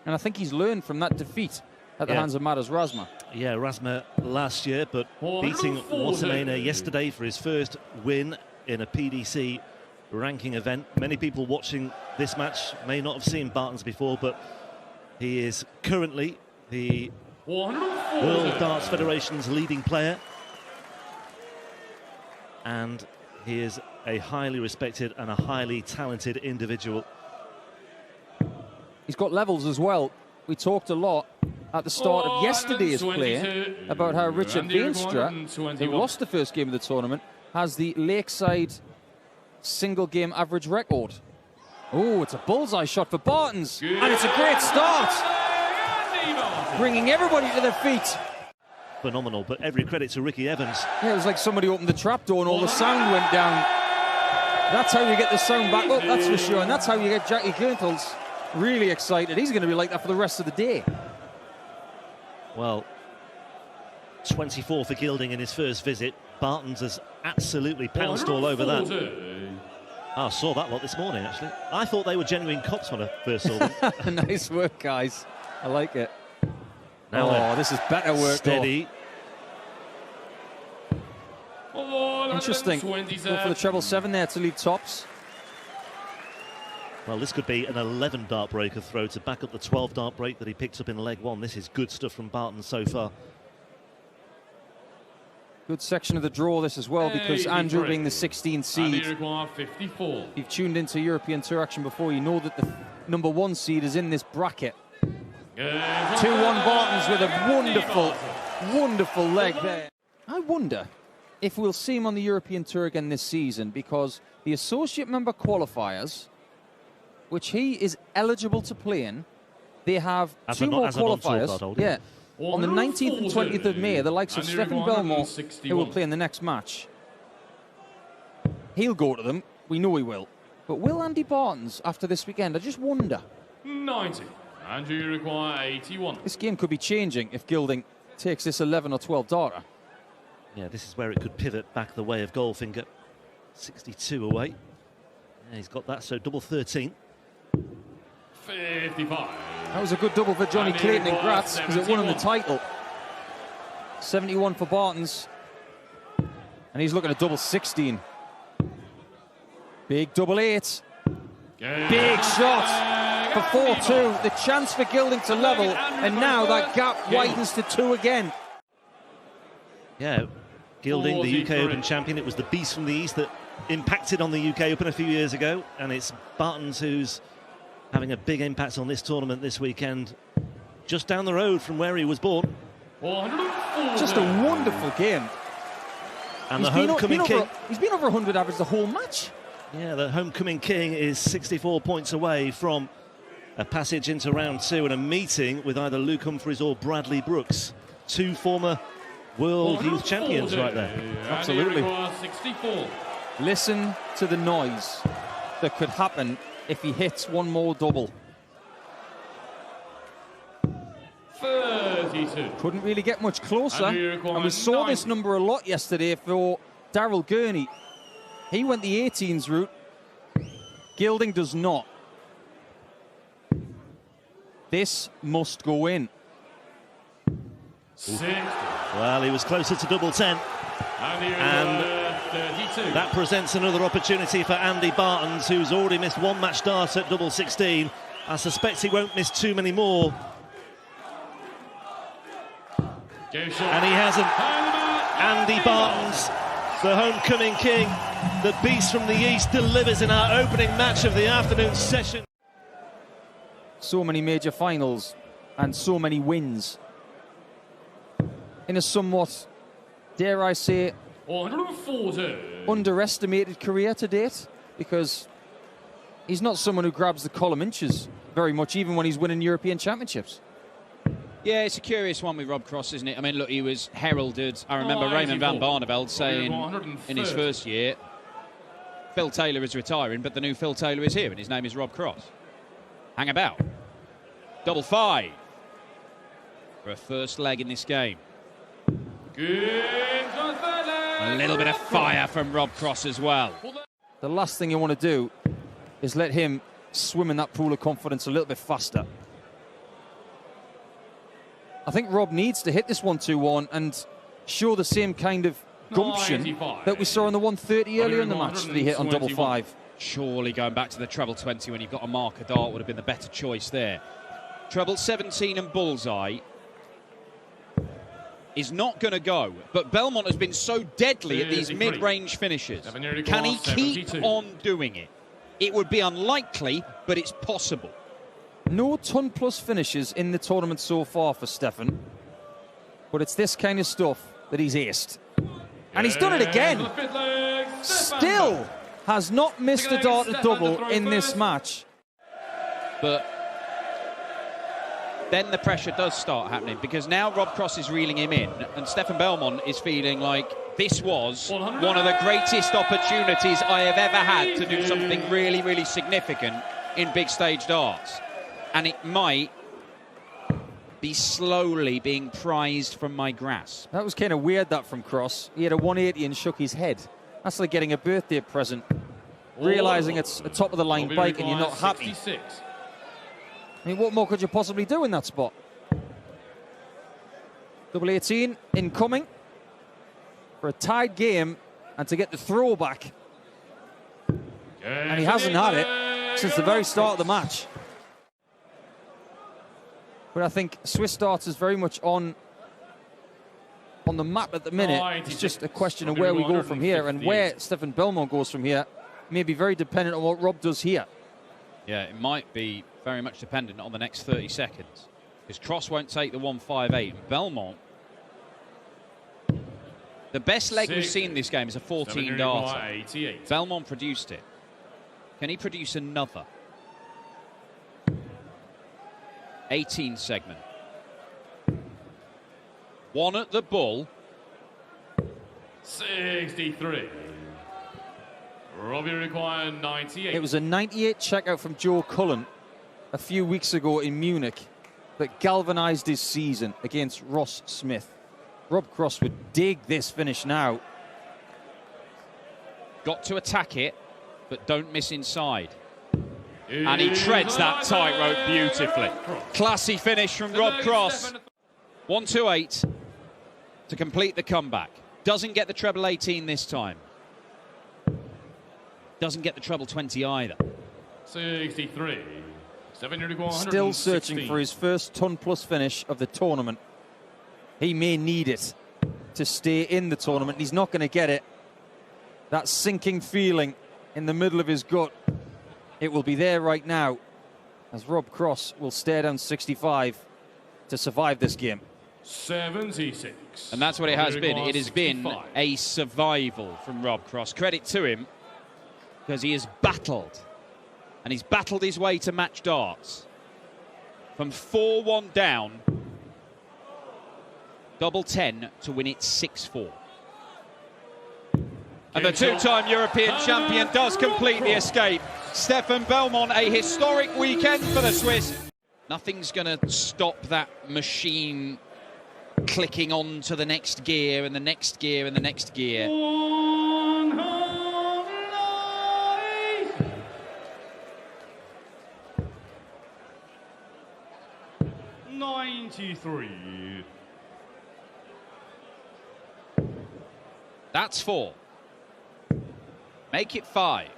And I think he's learned from that defeat at the hands of Matters Razma. Yeah, Razma last year, but beating Watermainer yesterday for his first win in a PDC ranking event. Many people watching this match may not have seen Bartons before, but he is currently the World Darts Federation's leading player. And he is a highly respected and a highly talented individual. He's got levels as well. We talked a lot at the start of yesterday's play about how Richard Veenstra, who lost the first game of the tournament, has the Lakeside single game average record. Oh, it's a bullseye shot for Bartons, and it's a great start, bringing everybody to their feet. Phenomenal, but every credit to Ricky Evans. Yeah, it was like somebody opened the trapdoor and all the sound went down. That's how you get the sound back up, that's for sure, and that's how you get Jackie Gürtels really excited. He's going to be like that for the rest of the day. Well, 24 for Gilding in his first visit. Bartons has absolutely pounced all over that. I saw that lot this morning, actually. I thought they were genuine cops when I first saw them. Nice work, guys. I like it. Now this is better work. Steady. Interesting. Go for the treble 7 there to lead tops. Well, this could be an 11 dart breaker throw to back up the 12 dart break that he picked up in leg 1. This is good stuff from Barton so far. Good section of the draw this as well, because Andrew being the 16th seed, if you've tuned into European Tour action before, you know that the number 1 seed is in this bracket. 2-1 Bartons with a wonderful, wonderful leg there. I wonder if we'll see him on the European Tour again this season, because the associate member qualifiers, which he is eligible to play in, they have two more qualifiers. Yeah. On the 19th and 20th of May, the likes of Stefan Belmont, who will play in the next match, he'll go to them. We know he will. But will Andy Bartons after this weekend? I just wonder. 90. And you require 81. This game could be changing if Gilding takes this 11 or 12 darter. Yeah, this is where it could pivot back the way of Goldfinger. 62 away. Yeah, he's got that, so double 13. 55. That was a good double for Johnny Clayton in Graz, because it won him the title. 71 for Bartons. And he's looking at double 16. Big double 8. Big shot for 4-2. The chance for Gilding to level, and now that gap widens to 2 again. Yeah, Gilding, the UK Open champion. It was the beast from the East that impacted on the UK Open a few years ago, and it's Bartons who's having a big impact on this tournament this weekend, just down the road from where he was born. Just a wonderful game. And the homecoming king. He's been over 100 average the whole match. Yeah, the homecoming king is 64 points away from a passage into round 2 and a meeting with either Luke Humphries or Bradley Brooks, 2 former world youth champions right there. Absolutely. Listen to the noise that could happen if he hits one more double. 32. Couldn't really get much closer. And we saw this number a lot yesterday for Daryl Gurney. He went the 18s route. Gilding does not. This must go in. 60. Well, he was closer to double 10. And 32. That presents another opportunity for Andy Bartons, who's already missed 1 match start at double 16. I suspect he won't miss too many more. And he hasn't. Andy Bartons, the homecoming king, the beast from the East, delivers in our opening match of the afternoon session. So many major finals and so many wins in a somewhat, dare I say, 140. underestimated career to date, because he's not someone who grabs the column inches very much, even when he's winning European championships. Yeah, it's a curious one with Rob Cross, isn't it? I mean, look, he was heralded. I remember Raymond van Barneveld saying in his first year, Phil Taylor is retiring, but the new Phil Taylor is here, and his name is Rob Cross. Hang about. Double 5 for a first leg in this game. A little bit of fire from Rob Cross as well. The last thing you want to do is let him swim in that pool of confidence a little bit faster. I think Rob needs to hit this 1-2-1 and show the same kind of gumption that we saw in the 130 earlier in the match that he hit on double 5. Surely going back to the treble 20 when you've got a marker dart would have been the better choice there. Treble 17 and bullseye is not going to go, but Belmont has been so deadly at these mid-range finishes. Can he keep on doing it? It would be unlikely, but it's possible. No ton-plus finishes in the tournament so far for Stefan, but it's this kind of stuff that he's aced. And he's done it again. Still has not missed a dart at double in this match. But then the pressure does start happening, because now Rob Cross is reeling him in, and Stefan Belmont is feeling like this was one of the greatest opportunities I have ever had to do something really, really significant in big stage darts. And it might be slowly being prized from my grasp. That was kind of weird, that, from Cross. He had a 180 and shook his head. That's like getting a birthday present, realising it's a top-of-the-line bike and you're not happy. I mean, what more could you possibly do in that spot? Double 18 incoming for a tied game and to get the throwback. And he hasn't had it since the very start of the match. But I think Swiss Darts is very much on the map at the minute. It's just a question of where we go from here, and where Stefan Belmont goes from here may be very dependent on what Rob does here. Yeah, it might be very much dependent on the next 30 seconds. Because Cross won't take the 158. And Belmont, the best leg we've seen this game is a 14 darter. Belmont produced it. Can he produce another? 18 segment. One at the bull. 63. Robbie required 98. It was a 98 checkout from Joe Cullen a few weeks ago in Munich that galvanised his season against Ross Smith. Rob Cross would dig this finish now. Got to attack it, but don't miss inside. And he treads that tightrope beautifully. Classy finish from Rob Cross. 1-2-8 to complete the comeback. Doesn't get the treble 18 this time. Doesn't get the treble 20 either. 63. Still searching for his first ton-plus finish of the tournament. He may need it to stay in the tournament. He's not going to get it. That sinking feeling in the middle of his gut, it will be there right now, as Rob Cross will stare down 65 to survive this game. 76. And that's what it has been. It has been a survival from Rob Cross. Credit to him, because he has battled. And he's battled his way to match darts. From 4-1 down, double 10 to win it 6-4. And the two-time European champion does complete the escape. Stefan Belmont, a historic weekend for the Swiss. Nothing's going to stop that machine clicking on to the next gear and the next gear and the next gear. 93. That's 4. Make it 5.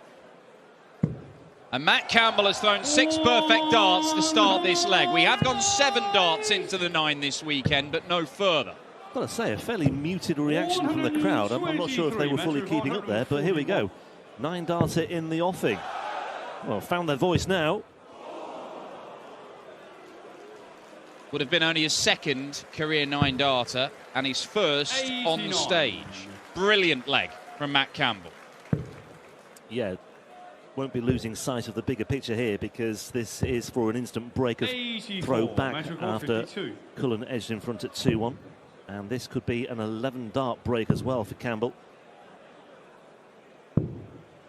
And Matt Campbell has thrown 6 perfect darts to start this leg. We have gone 7 darts into the 9 this weekend, but no further. I've got to say, a fairly muted reaction from the crowd. I'm not sure if they were fully keeping up there, but here we go. 9 darter in the offing. Well, found their voice now. Would have been only his second career 9 darter and his first on stage. Brilliant leg from Matt Campbell. Yeah, won't be losing sight of the bigger picture here, because this is for an instant break of throw back after Cullen edged in front at 2-1. And this could be an 11 dart break as well for Campbell.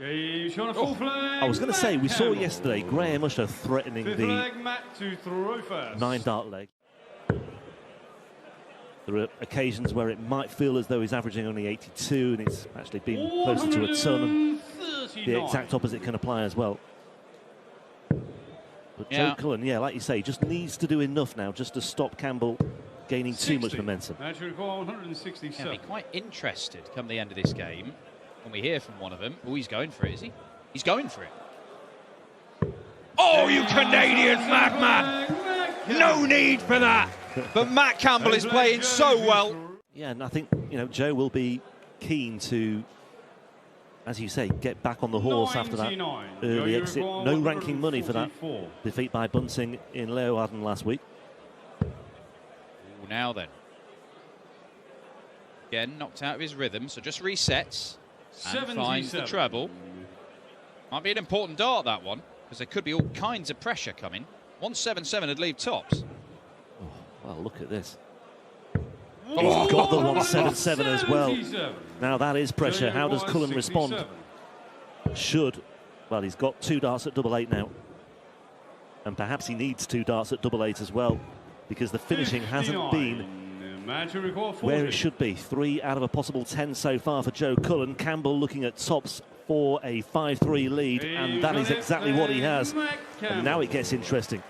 I was going to say, we saw yesterday Graham Usher threatening the 9 dart leg. There are occasions where it might feel as though he's averaging only 82 and it's actually been closer to a ton, and the exact opposite can apply as well. But Joe Cullen, yeah, like you say, just needs to do enough now just to stop Campbell gaining too much momentum. Match record 167. I'll be quite interested come the end of this game when we hear from one of them. Oh, he's going for it, is he? He's going for it. Oh, you Canadian madman! No need for that! But Matt Campbell is playing so well. Yeah, and I think, you know, Joe will be keen to, as you say, get back on the horse after that early exit. No ranking money for that defeat by Bunting in Leeuwarden last week. Ooh, now then. Again, knocked out of his rhythm, so just resets and finds the treble. Might be an important dart, that one, because there could be all kinds of pressure coming. 177 would leave tops. Oh, well, look at this. He's got the 177 as well. Now that is pressure. How does Cullen respond? Well, he's got 2 darts at double 8 now. And perhaps he needs 2 darts at double 8 as well, because the finishing hasn't been where it should be. 3 out of a possible 10 so far for Joe Cullen. Campbell looking at tops for a 5-3 lead, and that is exactly what he has. And now it gets interesting.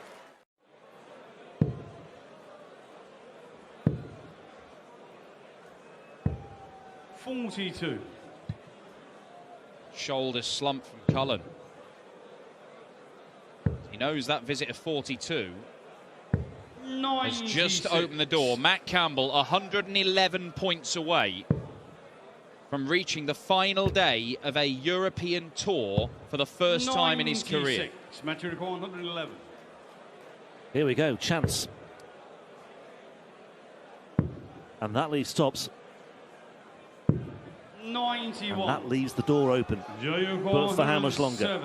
Shoulder slump from Cullen. He knows that visit of 42 has just opened the door. Matt Campbell 111 points away from reaching the final day of a European tour for the first time in his career. Match record 111. Here we go, chance. And that leaves tops. 91. And that leaves the door open. But for how much longer?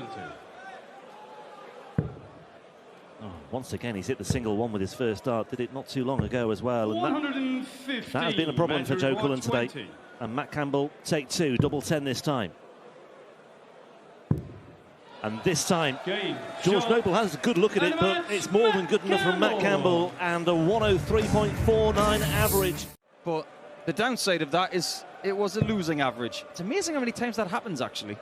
Oh, once again, he's hit the single one with his first dart. Did it not too long ago as well. And that has been a problem for Joe Cullen today. And Matt Campbell, take 2, double 10 this time. And this time, George Noble has a good look at it, but it's more than good enough from Matt Campbell, and a 103.49 average. But the downside of that is it was a losing average. It's amazing how many times that happens, actually.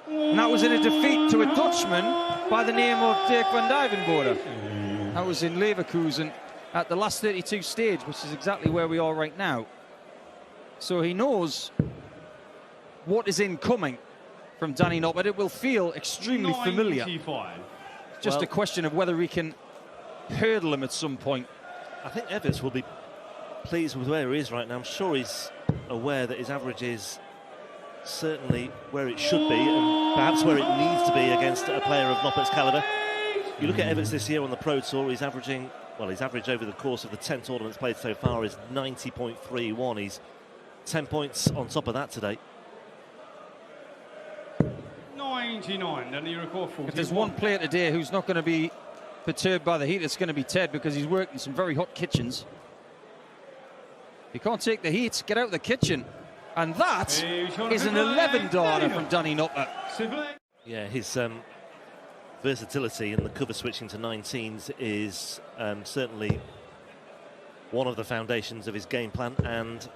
And that was in a defeat to a Dutchman by the name of Dirk van Dijvenbode. That was in Leverkusen at the last 32 stage, which is exactly where we are right now. So he knows what is incoming from Danny Noppert. It will feel extremely familiar. Just a question of whether we can hurdle him at some point. I think Evans will be pleased with where he is right now. I'm sure he's aware that his average is certainly where it should be, and perhaps where it needs to be against a player of Noppert's calibre. You look at Evans this year on the Pro Tour, he's averaging, well, his average over the course of the 10 tournaments played so far is 90.31. He's 10 points on top of that today. 99, then you record 41. If there's one player today who's not going to be perturbed by the heat, it's going to be Ted, because he's worked in some very hot kitchens. If you can't take the heat, get out of the kitchen. And that is an 11-darter from Danny Noppert. Yeah, his versatility and the cover switching to 19s is certainly one of the foundations of his game plan. And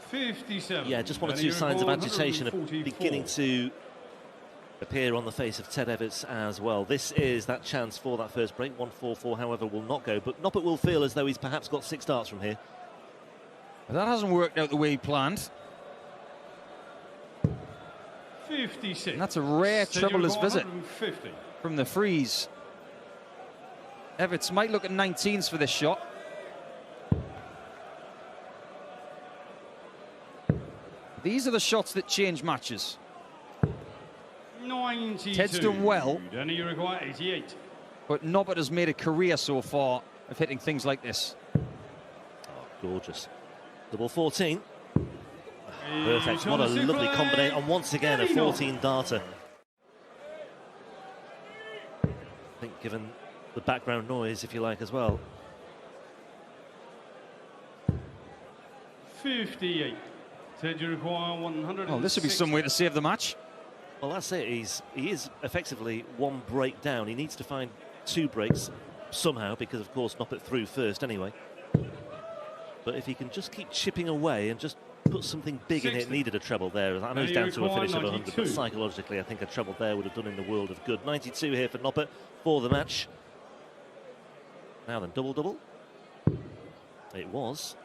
57. Yeah, just 1 or 2 signs of agitation are beginning to appear on the face of Ted Everts as well. This is that chance for that first break. 144, however, will not go, but Noppert will feel as though he's perhaps got 6 darts from here. That hasn't worked out the way he planned. 56. And that's a rare troubleless visit from the freeze. Everts might look at 19s for this shot. These are the shots that change matches. 92. Ted's done well, Then you require 88. but Noppert has made a career so far of hitting things like this. Oh, gorgeous. Double 14. Perfect. What a lovely combination. And once again, a 14-darter. I think given the background noise, if you like, as well. 58. Ted, you require 100. Oh, this would be some way to save the match. Well, that's it. He is effectively 1 break down. He needs to find 2 breaks somehow, because, of course, Noppert through first anyway. But if he can just keep chipping away and just put something big in it, needed a treble there. I know he's down to a finish of 100, but psychologically, I think a treble there would have done him the world of good. 92 here for Noppert for the match. Now then, double-double. It was.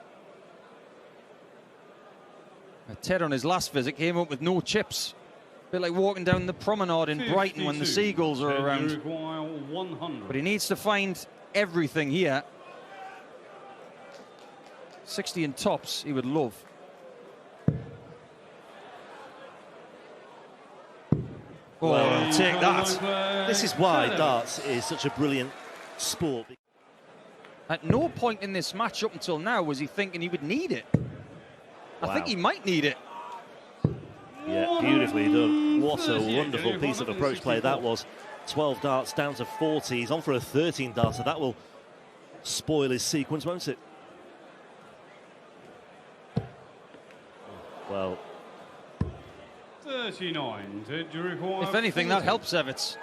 Ted on his last visit came up with no chips. A bit like walking down the promenade in Brighton when the seagulls are around. But he needs to find everything here. 60 in tops he would love. Oh, well, take that. This is why darts is such a brilliant sport. At no point in this match up until now was he thinking he would need it. Wow. I think he might need it. Yeah, beautifully done. What a wonderful piece of approach play that was. 12 darts down to 40. He's on for a 13 darter. That will spoil his sequence, won't it? Well, 39. If anything, that helps Everts.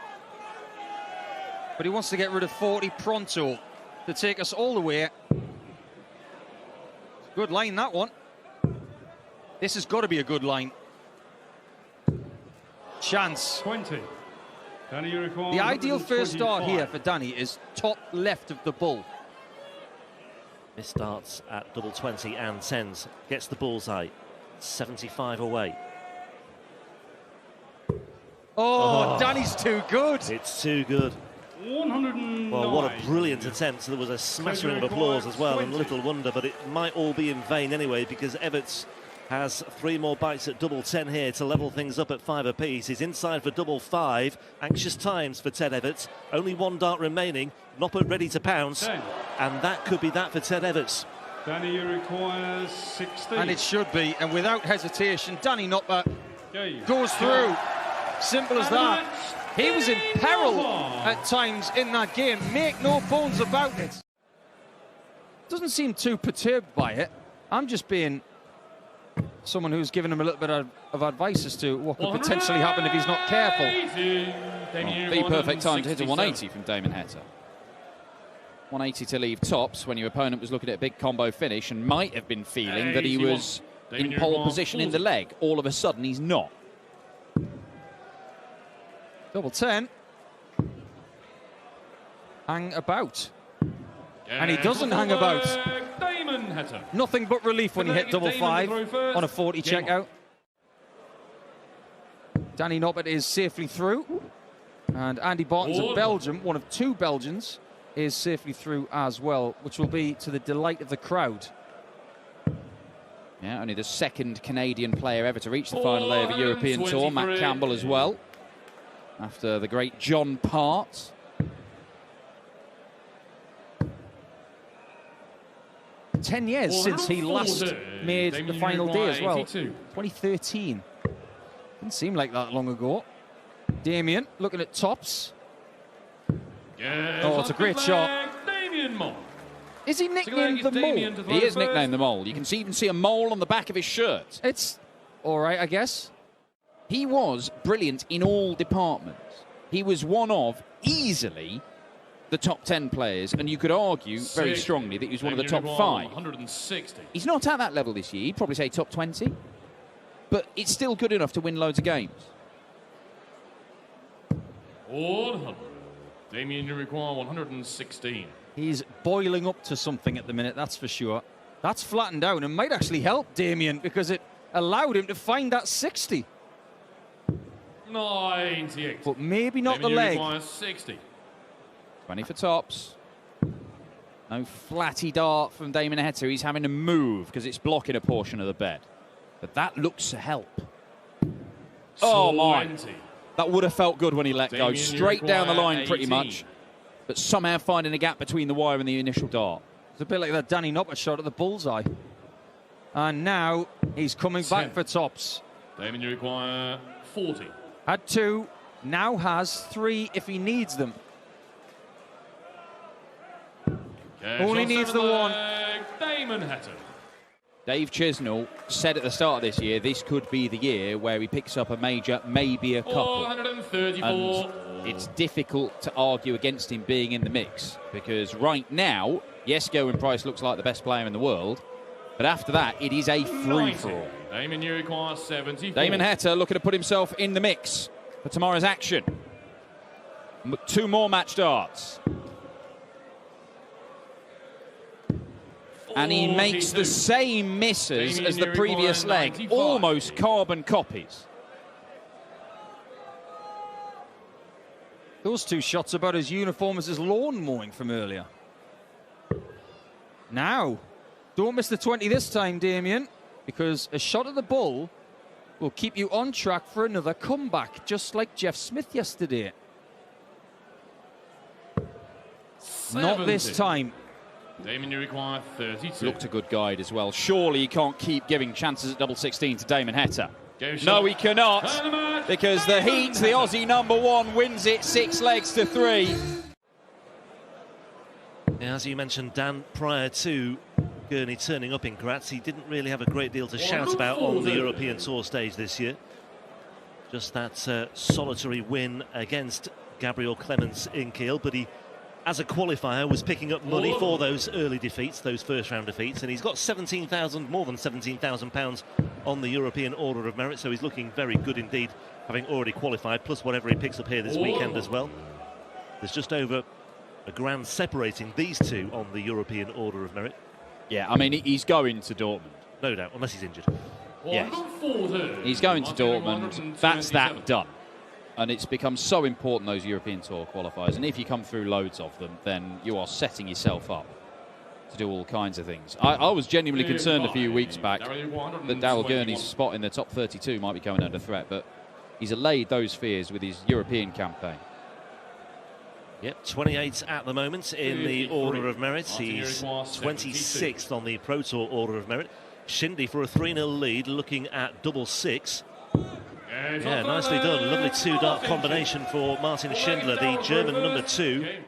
But he wants to get rid of 40 pronto to take us all the way. Good line, that one. This has got to be a good line. Chance. 20. The ideal first start here for Danny is top left of the bull. This starts at double 20 and sends. Gets the bullseye. 75 away. Oh, Danny's too good. It's too good. 109. Well, what a brilliant attempt. So there was a smattering of applause as well, and little wonder, but it might all be in vain anyway, because Everts has 3 more bites at double 10 here to level things up at 5 apiece. He's inside for double 5. Anxious times for Ted Everts. Only 1 dart remaining. Noppert ready to pounce. 10. And that could be that for Ted Everts. Danny requires 60. And it should be. And without hesitation, Danny Noppert goes through. Simple as that. He was in peril at times in that game. Make no bones about it. Doesn't seem too perturbed by it. I'm just being someone who's given him a little bit of advice as to what could potentially happen if he's not careful. Well, the perfect time to hit a 180 from Damon Heta. 180 to leave tops when your opponent was looking at a big combo finish and might have been feeling that he was in pole position in the leg. All of a sudden, he's not. Double 10. Hang about. And he doesn't hang about. Nothing but relief when you hit double 5 on a 40 checkout. Danny Noppert is safely through. And Andy Barton's of Belgium, one of 2 Belgians, is safely through as well, which will be to the delight of the crowd. Yeah, only the 2nd Canadian player ever to reach the final day of a European tour. Matt Campbell as well, after the great John Part. Ten years since he last made the final day as well. 2013. Didn't seem like that long ago. Damien looking at tops. Oh, it's a great shot. Is he nicknamed the Mole? He is nicknamed the Mole. You can even see a mole on the back of his shirt. It's all right, I guess. He was brilliant in all departments. He was one of, easily, the top 10 players, and you could argue very strongly that he was one of the top 5. 160. He's not at that level this year. He'd probably say top 20, but it's still good enough to win loads of games. 100. Damien, you require 116. He's boiling up to something at the minute, that's for sure. That's flattened out and might actually help Damien because it allowed him to find that 60. 98. But maybe not Damien, the leg. You require 60. 20 for tops. No flatty dart from Damon Heta. He's having to move because it's blocking a portion of the bed. But that looks to help. Oh, my. That would have felt good when he let go. Straight down the line pretty much. But somehow finding a gap between the wire and the initial dart. It's a bit like that Danny Noppert shot at the bullseye. And now he's coming back for tops. Damien, you require 40. Had 2, now has 3 if he needs them. Only needs the 1. Damon Heta. Dave Chisnall said at the start of this year, this could be the year where he picks up a major, maybe a couple. 434. And it's difficult to argue against him being in the mix because right now, yes, Gerwyn Price looks like the best player in the world, but after that, it is a free-for-all. Damon, you require 74. Damon Heta looking to put himself in the mix for tomorrow's action. 2 more match darts. And he makes the same misses as the previous leg, almost carbon copies. Those two shots are about as uniform as his lawn mowing from earlier. Now, don't miss the 20 this time, Damien, because a shot at the bull will keep you on track for another comeback, just like Jeff Smith yesterday. 70. Not this time. Damon, you require 32. Looked a good guide as well. Surely he can't keep giving chances at double 16 to Damon Heta. No, he cannot, because the heat, the Aussie #1, wins it 6 legs to 3. Yeah, as you mentioned, Dan, prior to Gurney turning up in Graz, he didn't really have a great deal to shout about on the European Tour stage this year. Just that solitary win against Gabriel Clemens in Kiel, but he, as a qualifier, was picking up money for those early defeats, those first-round defeats, and he's got more than £17,000 on the European Order of Merit, so he's looking very good indeed, having already qualified, plus whatever he picks up here this weekend as well. There's just over a grand separating these two on the European Order of Merit. Yeah, I mean, he's going to Dortmund. No doubt, unless he's injured. Yes. He's going to Dortmund. That's that done. And it's become so important, those European Tour qualifiers. And if you come through loads of them, then you are setting yourself up to do all kinds of things. I was genuinely concerned a few weeks back that Daryl Gurney's spot in the top 32 might be coming under threat, but he's allayed those fears with his European campaign. Yep, 28th at the moment in the Order of Merit. He's 26th on the Pro Tour Order of Merit. Shindy for a 3-0 lead, looking at double 6. Yeah, nicely done. Lovely 2-dart combination for Martin Schindler, the German #2.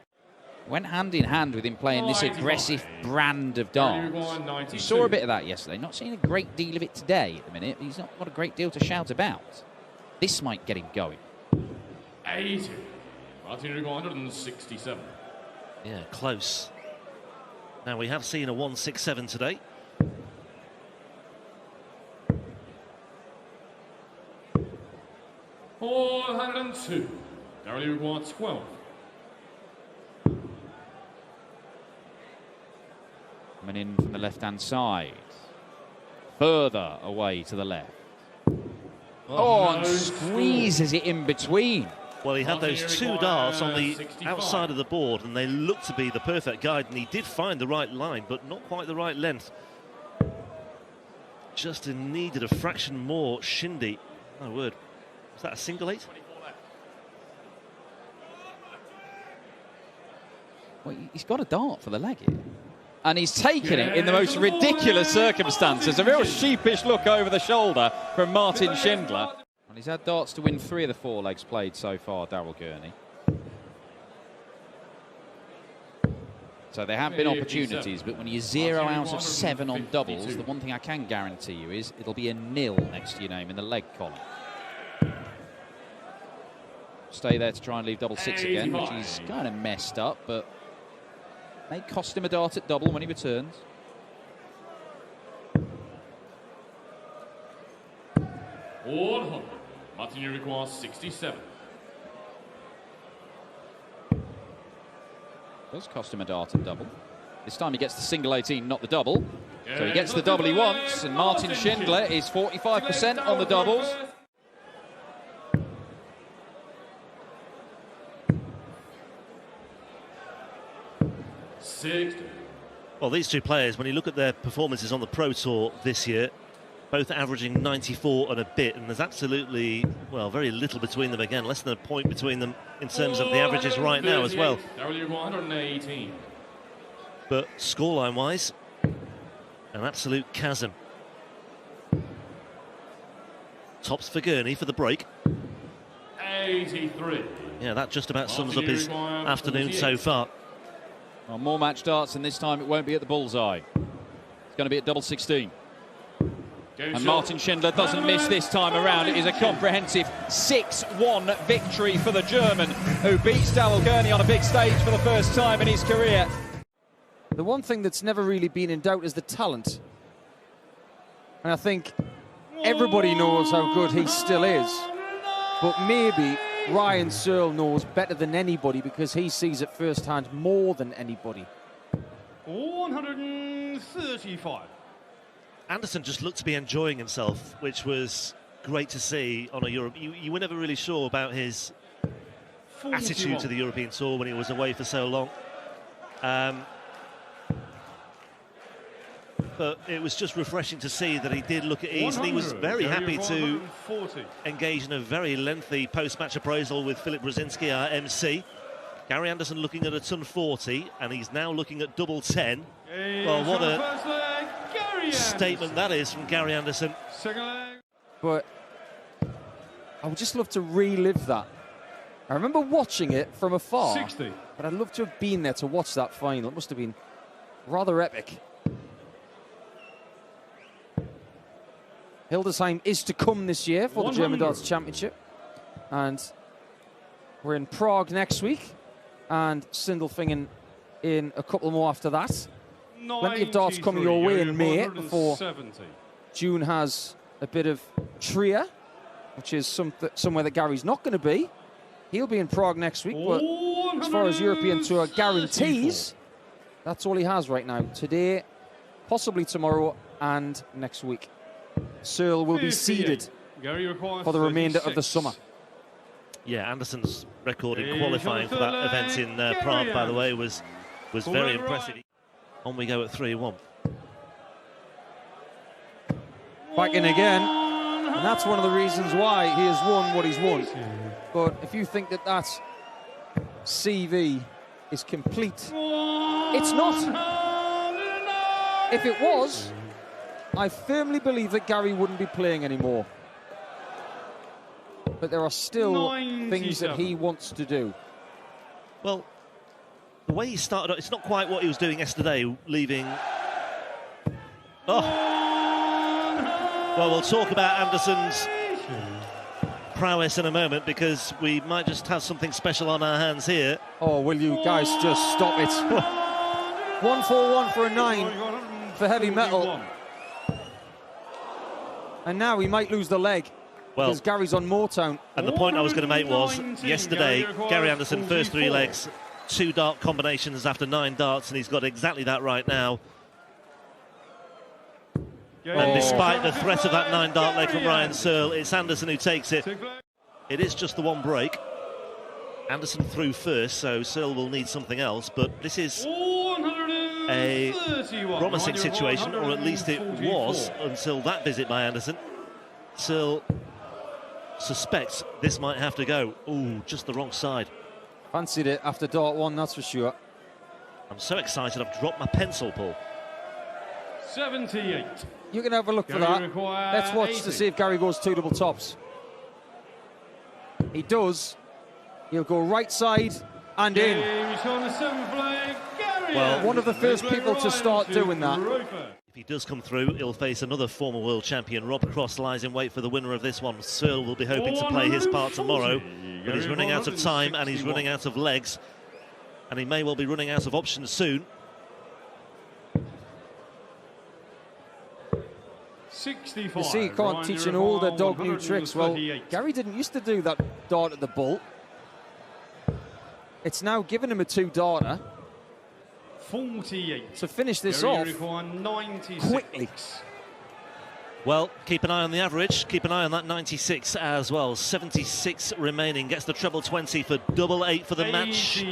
Went hand in hand with him playing this aggressive brand of darts. You saw a bit of that yesterday. Not seeing a great deal of it today at the minute. He's not got a great deal to shout about. This might get him going. 80. Martin 167. Yeah, close. Now, we have seen a 167 today. $402. Daryl required 12. Coming in from the left-hand side. Further away to the left. And squeezes it in between. Well, he had those 2 darts on the outside of the board, and they looked to be the perfect guide, and he did find the right line, but not quite the right length. Just needed a fraction more. Shindy, my word. Was that a single 8? Well, he's got a dart for the leg here. And he's taken it in the most ridiculous circumstances. A real sheepish look over the shoulder from Martin Schindler. Well, he's had darts to win 3 of the 4 legs played so far, Daryl Gurney. So there have been opportunities, but when you 0 out of 7 on doubles, the one thing I can guarantee you is it'll be a 0 next to your name in the leg column. Stay there to try and leave double 6 again, which he's kind of messed up, but may cost him a dart at double when he returns. Martin, you require 67. Does cost him a dart at double. This time he gets the single 18, not the double. So he gets the double he wants, and Martin Schindler is 45% on the doubles. Well, these two players, when you look at their performances on the Pro Tour this year, both averaging 94 and a bit, and there's absolutely, well, very little between them again, less than a point between them in terms of the averages right now as well. 118. But scoreline-wise, an absolute chasm. Tops for Gurney for the break. 83. Yeah, that just about sums up his afternoon so far. Well, more match darts, and this time it won't be at the bullseye. It's going to be at double 16. And Martin Schindler doesn't miss this time around. It is a comprehensive 6-1 victory for the German, who beats Daryl Gurney on a big stage for the first time in his career. The one thing that's never really been in doubt is the talent. And I think everybody knows how good he still is. But maybe Ryan Searle knows better than anybody because he sees it firsthand more than anybody. 135. Anderson just looked to be enjoying himself, which was great to see on a Europe. You were never really sure about his 41. attitude to the European Tour when he was away for so long. But it was just refreshing to see that he did look at ease, and he was very happy to engage in a very lengthy post-match appraisal with Philip Brzezinski, our MC. Gary Anderson looking at a ton 40, and he's now looking at double 10. Well, what a statement that is from Gary Anderson. But I would just love to relive that. I remember watching it from afar, 60. but I'd love to have been there to watch that final. It must have been rather epic. Hildesheim is to come this year for the German Darts Championship. And we're in Prague next week, and Sindelfingen in a couple more after that. Plenty of darts coming your way in May before June has a bit of Trier, which is somewhere that Gary's not going to be. He'll be in Prague next week, but as far as European Tour guarantees, that's all he has right now. Today, possibly tomorrow, and next week. Searle will be seeded for the remainder of the summer. Yeah, Anderson's record in qualifying for that event in Prague, by the way, was very impressive. On we go at 3-1. Back in again, and that's one of the reasons why he has won what he's won. But if you think that that CV is complete, it's not. If it was, I firmly believe that Gary wouldn't be playing anymore. But there are still things that he wants to do. Well, the way he started, it's not quite what he was doing yesterday, leaving... Oh! Well, we'll talk about Anderson's prowess in a moment, because we might just have something special on our hands here. Oh, will you guys just stop it? 1-4-1 for a 9 for heavy metal. And now he might lose the leg, well, because Gary's on Moortown. And the point I was going to make was, yesterday, Gary Anderson, first 3 legs, 2 dart combinations after 9 darts, and he's got exactly that right now. And despite the threat of that 9 dart leg from Ryan Searle, it's Anderson who takes it. It is just the one break. Anderson through first, so Searle will need something else, but this is a promising situation, or at least it was until that visit by Anderson. Searle suspects this might have to go. Ooh, just the wrong side. Fancied it after dart 1, that's for sure. I'm so excited I've dropped my pencil, Paul. 78. You can have a look for that. Let's watch 80. to see if Gary goes 2 double tops. He does. He'll go right side and in. Well, one of the first people to start doing that. If he does come through, he'll face another former world champion. Rob Cross lies in wait for the winner of this one. Searle will be hoping to play his part tomorrow, but he's running out of time and he's running out of legs, and he may well be running out of options soon. 65. You see, you can't teach an older dog new tricks. Well, Gary didn't used to do that dart at the bull. It's now given him a 2-darter. 48. To finish this off quickly. Well, keep an eye on the average. Keep an eye on that 96 as well. 76 remaining. Gets the treble 20 for double 8 for the match.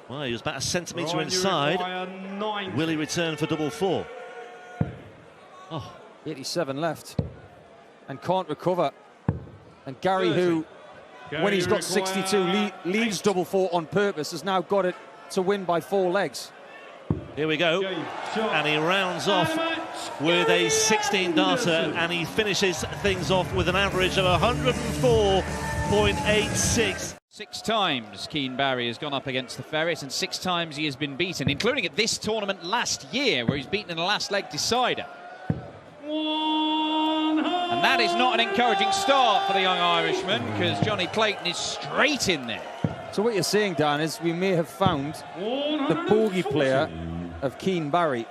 Well, he was about a centimetre inside. Will he return for double 4? Oh. 87 left. And can't recover. And Gary, who, when he's got 62, leaves double 4 on purpose, has now got it to win by 4 legs. Here we go, and he rounds off with a 16-darter, and he finishes things off with an average of 104.86. 6 times Keane Barry has gone up against the Ferret, and 6 times he has been beaten, including at this tournament last year, where he's beaten in the last leg decider. And that is not an encouraging start for the young Irishman, because Johnny Clayton is straight in there. So what you're saying, Dan, is we may have found the bogey player of Keane Barry.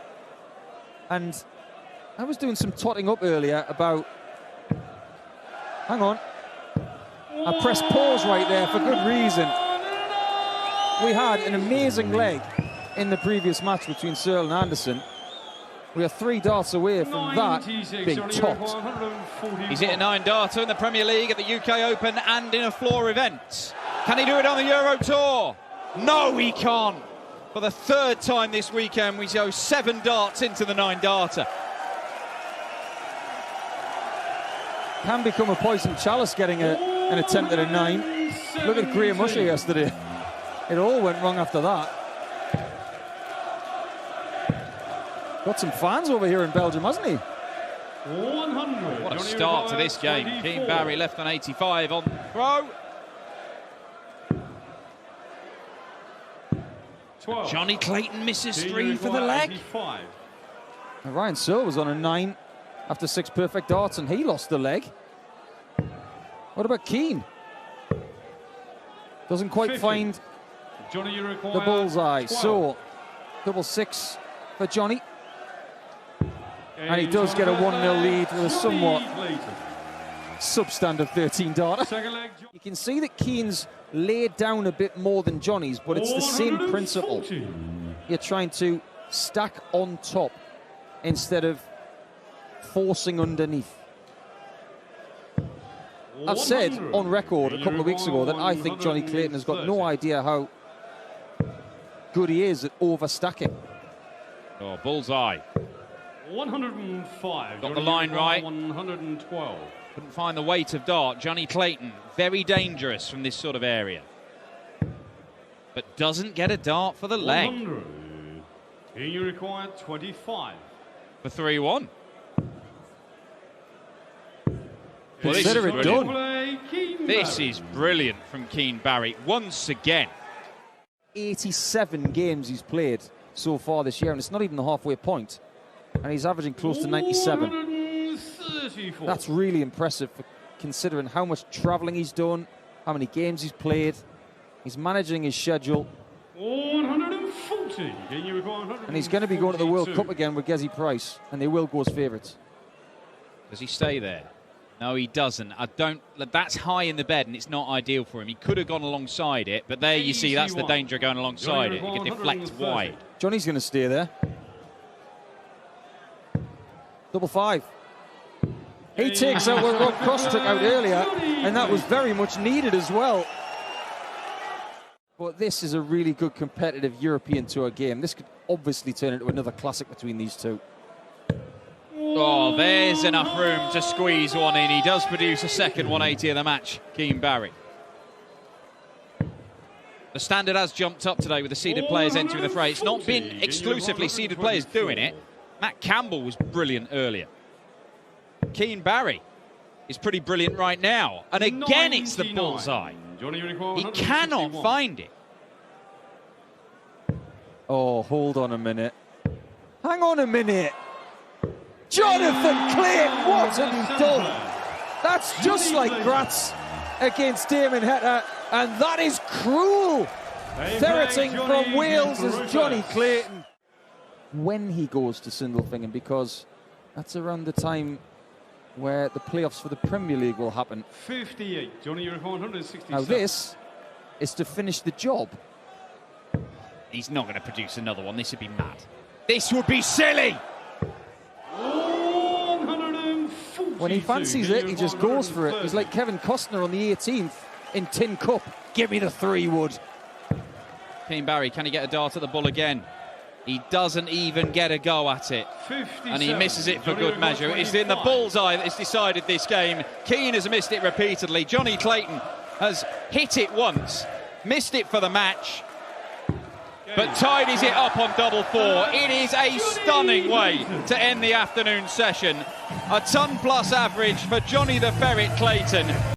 And I was doing some totting up earlier about... Hang on. I pressed pause right there for good reason. We had an amazing leg in the previous match between Searle and Anderson. We are 3 darts away from that being topped. He's hit a 9-darter in the Premier League, at the UK Open and in a floor event. Can he do it on the Euro Tour? No, he can't. For the 3rd time this weekend, we go 7 darts into the 9-darter. Can become a poison chalice getting an attempt at a 9. Look at Graham Usher yesterday. It all went wrong after that. Got some fans over here in Belgium, hasn't he? 100. What a start to this game. Keane Barry left on 85 on throw. 12. Johnny Clayton misses 3 for the leg. 85. And Ryan Searle was on a 9 after 6 perfect darts, and he lost the leg. What about Keane? Doesn't quite 50. find Johnny, you require the bullseye. 12. So, double 6 for Johnny. And he does get a 1-0 lead with a somewhat substandard 13-darter. You can see that Keane's laid down a bit more than Johnny's, but it's the same principle. You're trying to stack on top instead of forcing underneath. I've said on record a couple of weeks ago that I think Johnny Clayton has got no idea how good he is at overstacking. Oh, bullseye. 105. Got the line right. 112. Couldn't find the weight of dart. Johnny Clayton, very dangerous from this sort of area. But doesn't get a dart for the leg. 100. You require 25. For 3-1. Well, Consider it done. This is brilliant from Keane Barry once again. 87 games he's played so far this year, and it's not even the halfway point. And he's averaging close to 97. 134. That's really impressive for considering how much travelling he's done, how many games he's played. He's managing his schedule. 140. And he's going to be going to the World Cup again with Gezi Price, and they will go as favourites. Does he stay there? No, he doesn't. That's high in the bed, and it's not ideal for him. He could have gone alongside it, but there you see that's the danger of going alongside it. He can deflect wide. Johnny's going to stay there. Double 5. He takes out what Rob Cross took out earlier, and that was very much needed as well. But this is a really good competitive European Tour game. This could obviously turn into another classic between these two. Oh, there's enough room to squeeze one in. He does produce a second 180 of the match, Keane Barry. The standard has jumped up today with the seeded players entering the fray. It's not been exclusively seeded players doing it. Matt Campbell was brilliant earlier. Keane Barry is pretty brilliant right now. And again, it's the bullseye. He cannot find it. Oh, hold on a minute. Hang on a minute. Jonathan Clayton, what have you done? That's just like Gratz against Damon Heta, and that is cruel. Ferreting from Wales is Johnny Clayton. When he goes to Sindelfingen, because that's around the time where the playoffs for the Premier League will happen. 58. Johnny, you're 167. Now this is to finish the job. He's not going to produce another one. This would be mad. This would be silly. When he fancies it, he just goes for it. He's like Kevin Costner on the 18th in Tin Cup. Give me the 3 wood. Keane Barry, can he get a dart at the bull again? He doesn't even get a go at it. 57. And he misses it for good measure. It's in the bullseye that has decided this game. Keane has missed it repeatedly. Johnny Clayton has hit it once, missed it for the match, but tidies it up on double 4. It is a stunning way to end the afternoon session. A ton plus average for Johnny the Ferret Clayton.